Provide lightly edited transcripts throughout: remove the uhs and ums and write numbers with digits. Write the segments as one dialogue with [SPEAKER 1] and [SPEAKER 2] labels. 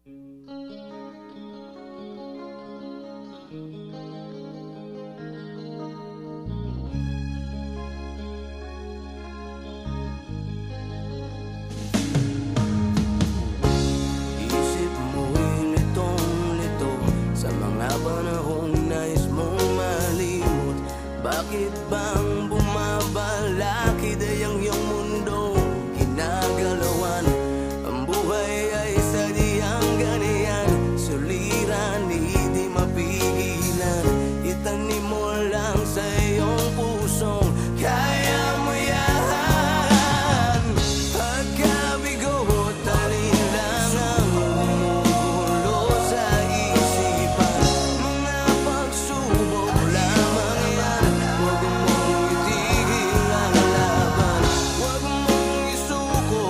[SPEAKER 1] Isip mo'y litong-lito sa mga panahong nais mong malimot. Bakit bang bumabalakid ay ang iyong mundo ginagalawan? Ang buhay ay sadyang ganyan, suliran, hindi mapigilan. Itanim mo lang sa iyong pusong kaya mo yan. Pagkabigo at alinlangang gumugulo sa isipan, mga pagsubok lamang yan. Huwag mong itigil ang laban, huwag mong isuko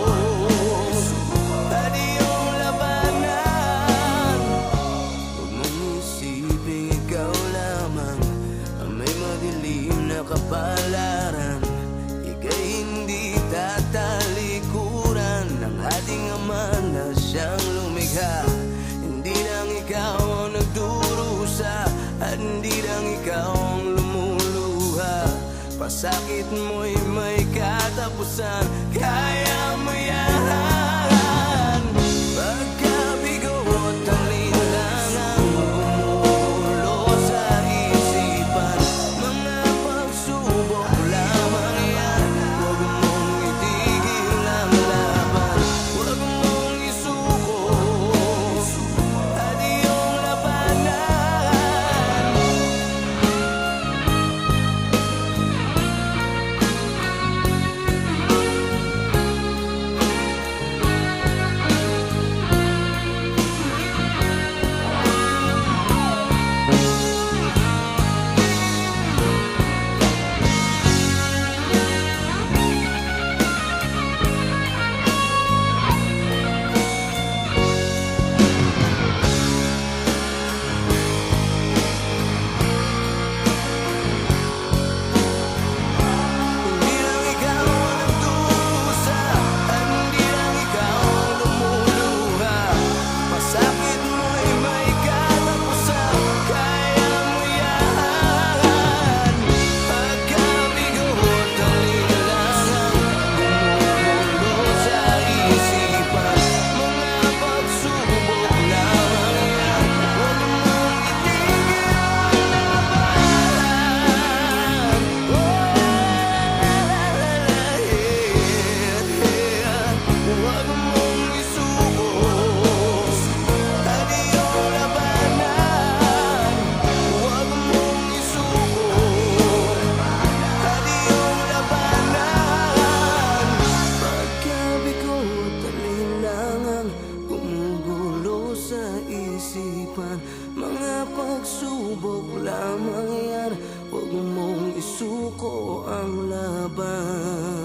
[SPEAKER 1] at iyong labanan. Huwag mong isipin ikaw lamang ang may madilim na kapalaran. Ika'y hindi tatalikuran ng ating Ama na siyang lumikha. Hindi lang ikaw ang nagdurusa at hindi lang ikaw ang lumuluha. Pasakit mo'y may katapusan, kaya mo yan. Pagkabigo at alinlangang gumugulo sa isipan, mga pagsubok lamang yan. Huwag mong itigil ang laban, huwag mong isuko at iyong labanan. Hindi lang ikaw ang nagdurusa at hindi lang ikaw ang lumuluha. Pasakit mo'y may katapusan, kaya mo yan. Pagkabigo at alinlangang gumugulo sa isipan, mga pagsubok lamang yan. Huwag mong itigil ang laban, huwag mong isuko at iyong labanan. Huwag mong isuko at iyong labanan. Pagkabigo at alinlangang gumugulo sa isipan, mga pagsubok lamang yan. Huwag mong isuko ang laban.